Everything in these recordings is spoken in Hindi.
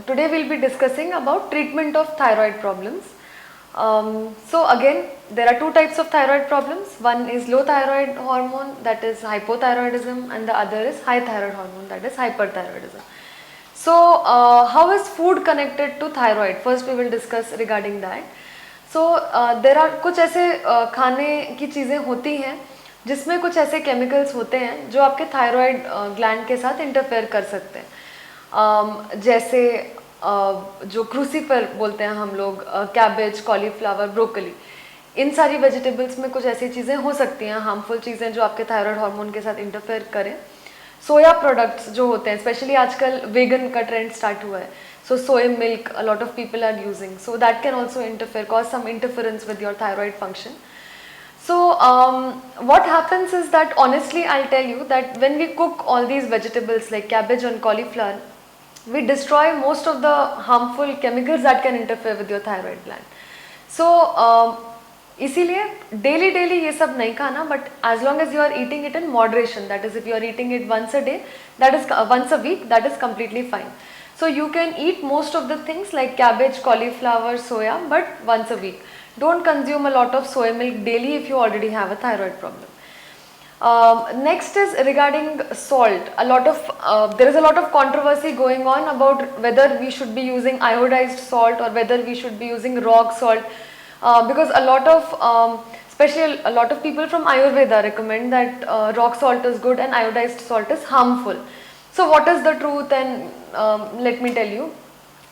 Today we'll be discussing about treatment of thyroid problems. So again, there are two types of thyroid problems. One is low thyroid hormone, that is hypothyroidism, and the other is high thyroid hormone, that is hyperthyroidism. So how is food connected to thyroid? First we will discuss regarding that. So there are कुछ ऐसे खाने की चीज़ें होती हैं जिसमें कुछ ऐसे केमिकल्स होते हैं जो आपके थायराइड ग्लैंड के साथ इंटरफेयर कर सकते हैं. जैसे जो क्रूसीफर बोलते हैं हम लोग, कैबेज, कॉलीफ्लावर, ब्रोकली, इन सारी वेजिटेबल्स में कुछ ऐसी चीज़ें हो सकती हैं, हार्मफुल चीज़ें जो आपके थायराइड हार्मोन के साथ इंटरफेयर करें. सोया प्रोडक्ट्स जो होते हैं, स्पेशली आजकल वेगन का ट्रेंड स्टार्ट हुआ है, so soya milk a lot of people are using, so that can also interfere, cause some interference with your thyroid function. So what happens is that honestly I'll tell you that when we cook all these vegetables like cabbage and cauliflower, we destroy most of the harmful chemicals that can interfere with your thyroid gland. So इसीलिए डेली ये सब नहीं खाना, but as long as you are eating it in moderation, that is if you are eating it once a day, that is once a week, that is completely fine. So you can eat most of the things like cabbage, cauliflower, soya, but once a week. Don't consume a lot of soy milk daily if you already have a thyroid problem. Next is regarding salt. There is a lot of controversy going on about whether we should be using iodized salt or whether we should be using rock salt, because a lot of people from Ayurveda recommend that rock salt is good and iodized salt is harmful. So what is the truth? And let me tell you.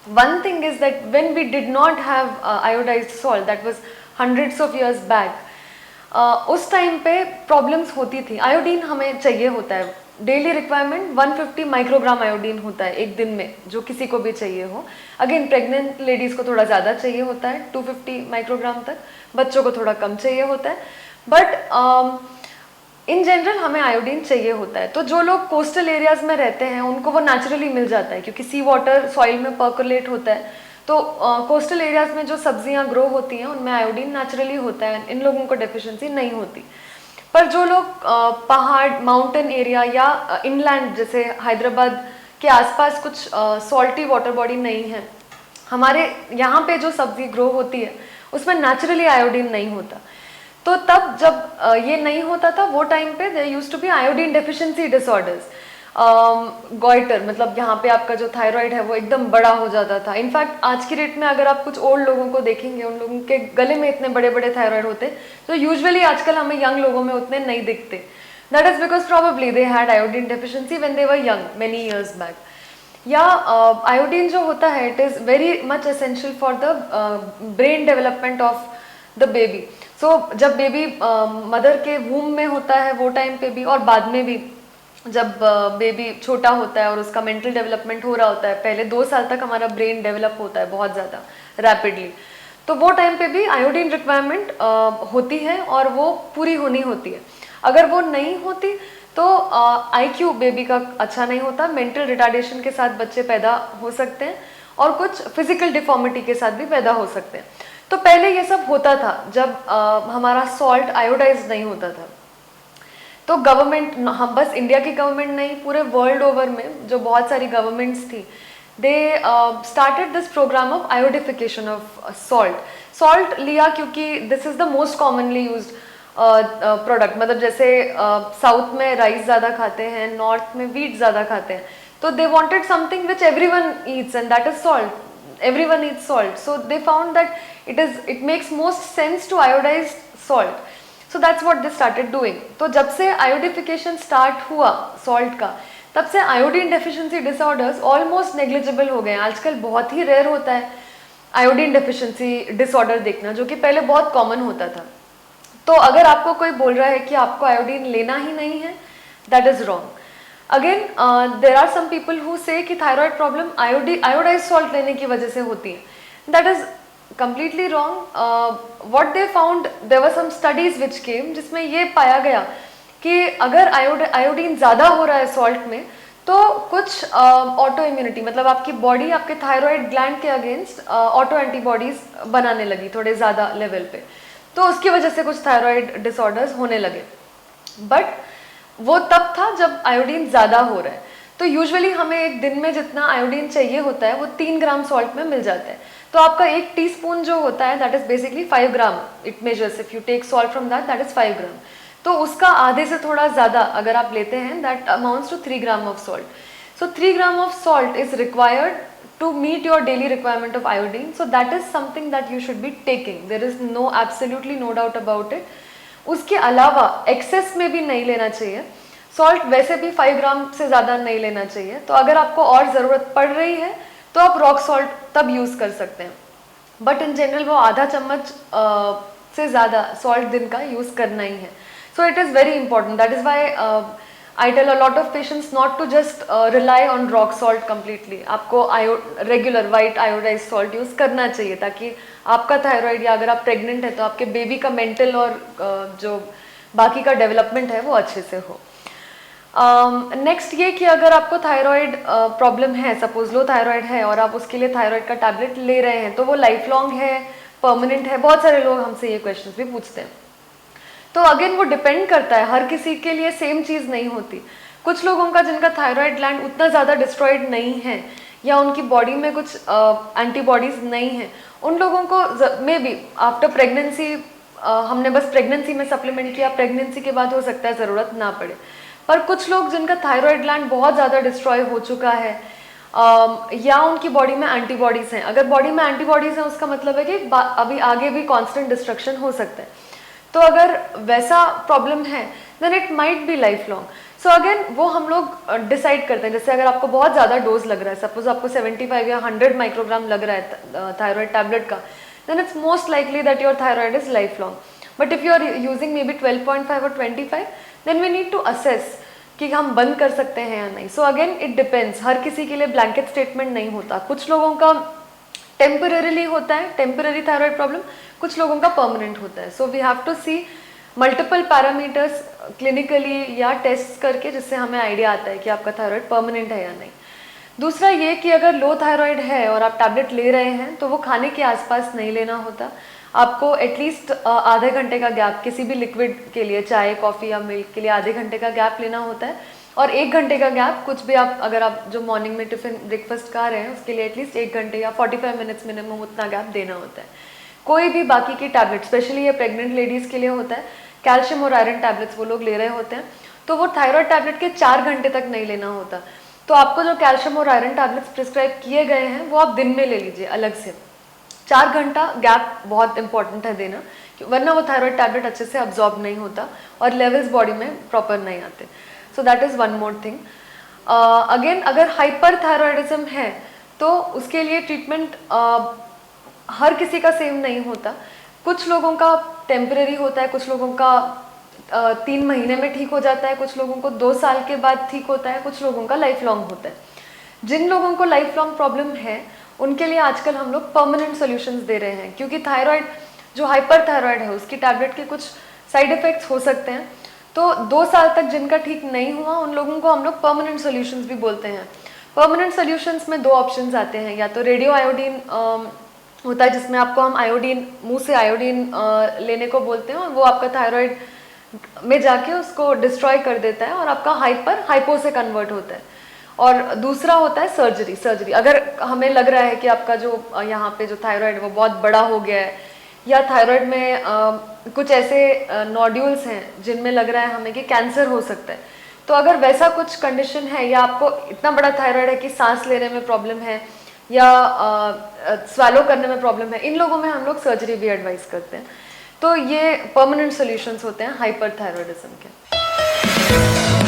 One thing is that when we did not have iodized salt, that was hundreds of years back, उस टाइम पे प्रॉब्लम्स होती थी. आयोडीन हमें चाहिए होता है, डेली रिक्वायरमेंट 150 माइक्रोग्राम आयोडीन होता है एक दिन में, जो किसी को भी चाहिए हो. अगेन प्रेग्नेंट लेडीज़ को थोड़ा ज़्यादा चाहिए होता है, 250 माइक्रोग्राम तक, बच्चों को थोड़ा कम चाहिए होता है, बट इन जनरल हमें आयोडीन चाहिए होता है. तो जो लोग कोस्टल एरियाज में रहते हैं उनको वो नेचुरली मिल जाता है, क्योंकि सी वाटर सॉइल में पर्कुलेट होता है. तो कोस्टल एरियाज में जो सब्जियां ग्रो होती हैं उनमें आयोडीन नेचुरली होता है, इन लोगों को डेफिशिएंसी नहीं होती. पर जो लोग पहाड़, माउंटेन एरिया या इनलैंड जैसे हैदराबाद के आसपास कुछ सॉल्टी वाटर बॉडी नहीं है, हमारे यहाँ पे जो सब्जी ग्रो होती है उसमें नेचुरली आयोडीन नहीं होता. तो तब जब ये नहीं होता था वो टाइम पे there used to be iodine deficiency disorders. Goitre, मतलब यहाँ पे आपका जो थायराइड है वो एकदम बड़ा हो जाता था. इनफैक्ट आज की डेट में अगर आप कुछ ओल्ड लोगों को देखेंगे, उन लोगों के गले में इतने बड़े बड़े थायराइड होते, तो यूजुअली आजकल हमें यंग लोगों में उतने नहीं दिखते. That is because probably they had iodine deficiency when they were young many years back. या आयोडीन जो होता है it is very much essential for the brain development of the baby. So जब बेबी मदर के वूम में होता है वो टाइम पे भी, और बाद में भी जब बेबी छोटा होता है और उसका मेंटल डेवलपमेंट हो रहा होता है, पहले 2 साल तक हमारा ब्रेन डेवलप होता है बहुत ज़्यादा रैपिडली, तो वो टाइम पे भी आयोडीन रिक्वायरमेंट होती है और वो पूरी होनी होती है. अगर वो नहीं होती तो IQ बेबी का अच्छा नहीं होता, मेंटल रिटार्डेशन के साथ बच्चे पैदा हो सकते हैं और कुछ फिजिकल डिफॉर्मिटी के साथ भी पैदा हो सकते हैं. तो पहले ये सब होता था जब हमारा सॉल्ट आयोडाइज नहीं होता था. तो गवर्नमेंट, हम बस इंडिया की गवर्नमेंट नहीं, पूरे वर्ल्ड ओवर में जो बहुत सारी गवर्नमेंट्स थी, they started this programme of iodification of salt. Salt लिया क्योंकि this is the most commonly used product. मतलब जैसे साउथ में राइस ज़्यादा खाते हैं, नॉर्थ में व्हीट ज़्यादा खाते हैं, तो they wanted something which everyone Yeats and that is salt. Everyone eats salt, so they found that it makes most sense to iodize salt. So that's what they started doing. तो जब से आयोडिफिकेशन स्टार्ट हुआ सॉल्ट का, तब से iodine deficiency disorders almost negligible हो गए. आजकल बहुत ही रेयर होता है आयोडीन डेफिशिएंसी डिसऑर्डर देखना, जो कि पहले बहुत कॉमन होता था. तो अगर आपको कोई बोल रहा है कि आपको आयोडीन लेना ही नहीं है, that is wrong. Again there are some people who say कि थायराइड प्रॉब्लम आयोडाइज सॉल्ट लेने की वजह से होती है. That is completely wrong. What they found, there were some studies which came जिसमें ये पाया गया कि अगर आयोडीन ज़्यादा हो रहा है सॉल्ट में तो कुछ ऑटो इम्यूनिटी, मतलब आपकी बॉडी आपके थायराइड ग्लैंड के अगेंस्ट ऑटो एंटीबॉडीज बनाने लगी थोड़े ज़्यादा लेवल पे, तो उसकी वजह से कुछ थायराइड डिसऑर्डर्स होने लगे. बट वो तब था जब आयोडीन ज़्यादा हो रहा है. तो यूजुअली हमें एक दिन में जितना आयोडीन चाहिए होता है वो 3 ग्राम सॉल्ट में मिल जाता है। तो आपका 1 टीस्पून जो होता है that is basically 5 gram, it measures if you take salt from that is 5 gram. तो उसका आधे से थोड़ा ज़्यादा अगर आप लेते हैं that amounts to 3 gram of salt. So 3 gram of salt is required to meet your daily requirement of iodine, so that is something that you should be taking, there is no absolutely no doubt about it. उसके अलावा एक्सेस में भी नहीं लेना चाहिए, सॉल्ट वैसे भी 5 ग्राम से ज़्यादा नहीं लेना चाहिए। तो अगर आपको और ज़रूरत पड़ रही है तो आप रॉक सॉल्ट तब यूज़ कर सकते हैं, बट इन जनरल वो आधा चम्मच से ज़्यादा सॉल्ट दिन का यूज़ करना ही है। So it is very important, that is why I tell a lot of patients not to just rely on rock salt completely. आपको regular white iodise salt use करना चाहिए ताकि आपका थायराइड या अगर आप प्रेग्नेंट है तो आपके बेबी का मेंटल और जो बाकी का डेवलपमेंट है वो अच्छे से हो। नेक्स्ट ये कि अगर आपको थायराइड प्रॉब्लम है, सपोज लो थायराइड है और आप उसके लिए थायराइड का टैबलेट ले रहे हैं, तो वो लाइफ लॉन्ग है, परमानेंट है? बहुत सारे लोग हमसे ये क्वेश्चन भी पूछते हैं। तो अगेन वो डिपेंड करता है, हर किसी के लिए सेम चीज़ नहीं होती। कुछ लोगों का जिनका थायराइड ग्लैंड उतना ज़्यादा डिस्ट्रॉयड नहीं है या उनकी बॉडी में कुछ एंटीबॉडीज़ नहीं है, उन लोगों को मे बी आफ्टर प्रेगनेंसी हमने बस प्रेगनेंसी में सप्लीमेंट किया, प्रेगनेंसी के बाद हो सकता है ज़रूरत ना पड़े। पर कुछ लोग जिनका थायराइड ग्लैंड बहुत ज़्यादा डिस्ट्रॉय हो चुका है या उनकी बॉडी में एंटीबॉडीज़ हैं, अगर बॉडी में एंटीबॉडीज़ हैं उसका मतलब है कि अभी आगे भी कॉन्स्टेंट डिस्ट्रक्शन हो सकता है। तो अगर वैसा प्रॉब्लम है then it might be life long. So again वो हम लोग डिसाइड करते हैं, जैसे अगर आपको बहुत ज़्यादा डोज लग रहा है, सपोज आपको 75 या 100 माइक्रोग्राम लग रहा है थायराइड टैबलेट का, then it's most likely that your thyroid is life long. But if you are using may be 12.5 और 25 then we need to assess कि हम बंद कर सकते हैं या नहीं। सो अगेन इट डिपेंड्स, हर किसी के लिए ब्लैंकेट स्टेटमेंट नहीं होता। कुछ लोगों का टेम्पररीली होता है, टेम्पररी थायराइड प्रॉब्लम, कुछ लोगों का परमानेंट होता है। So we have to see multiple parameters clinically या टेस्ट करके, जिससे हमें आइडिया आता है कि आपका थायराइड परमानेंट है या नहीं। दूसरा ये कि अगर लो थायराइड है और आप टैबलेट ले रहे हैं तो वो खाने के आसपास नहीं लेना होता। आपको एटलीस्ट आधे घंटे का गैप किसी भी लिक्विड के लिए, चाय कॉफ़ी या मिल्क के लिए आधे घंटे का गैप लेना होता है, और 1 घंटे का गैप कुछ भी आप अगर आप जो मॉर्निंग में टिफिन ब्रेकफास्ट खा रहे हैं उसके लिए एटलीस्ट 1 घंटे या 45 मिनट्स मिनिमम उतना गैप देना होता है। कोई भी बाकी की टैबलेट, स्पेशली ये प्रेग्नेंट लेडीज़ के लिए होता है, कैल्शियम और आयरन टैबलेट्स वो लोग ले रहे होते हैं, तो वो थायराइड टैबलेट के 4 घंटे तक नहीं लेना होता। तो आपको जो कैल्शियम और आयरन टैबलेट्स प्रिस्क्राइब किए गए हैं वो आप दिन में ले लीजिए अलग से। 4 घंटा गैप बहुत इंपॉर्टेंट है देना, वरना वो थायराइड टैबलेट अच्छे से अब्जॉर्ब नहीं होता और लेवल्स बॉडी में प्रॉपर नहीं आते। So that is one more thing. Again अगर हाइपर थायराइडिज्म है तो उसके लिए ट्रीटमेंट हर किसी का सेम नहीं होता। कुछ लोगों का टेम्परेरी होता है, कुछ लोगों का 3 महीने में ठीक हो जाता है, कुछ लोगों को 2 साल के बाद ठीक होता है, कुछ लोगों का लाइफ लॉन्ग होता है। जिन लोगों को लाइफ लॉन्ग प्रॉब्लम है उनके लिए आजकल हम लोग परमानेंट सॉल्यूशंस दे रहे हैं, क्योंकि थायराइड जो हाइपर थायराइड है उसकी टैबलेट के कुछ साइड इफ़ेक्ट्स हो सकते हैं। तो 2 साल तक जिनका ठीक नहीं हुआ उन लोगों को हम लोग परमानेंट सॉल्यूशंस भी बोलते हैं। परमानेंट सॉल्यूशंस में 2 ऑप्शंस आते हैं, या तो रेडियो आयोडीन होता है जिसमें आपको हम आयोडीन, मुंह से आयोडीन लेने को बोलते हैं और वो आपका थायराइड में जाके उसको डिस्ट्रॉय कर देता है और आपका हाइपो से कन्वर्ट होता है। और दूसरा होता है सर्जरी। अगर हमें लग रहा है कि आपका जो यहाँ पे जो थायराइड है वो बहुत बड़ा हो गया है, या थायराइड में कुछ ऐसे नोड्यूल्स हैं जिनमें लग रहा है हमें कि कैंसर हो सकता है, तो अगर वैसा कुछ कंडीशन है या आपको इतना बड़ा थायराइड है कि सांस लेने में प्रॉब्लम है या स्वेलो करने में प्रॉब्लम है, इन लोगों में हम लोग सर्जरी भी एडवाइस करते हैं। तो ये परमानेंट सॉल्यूशंस होते हैं हाइपर थायराइडिज्म के।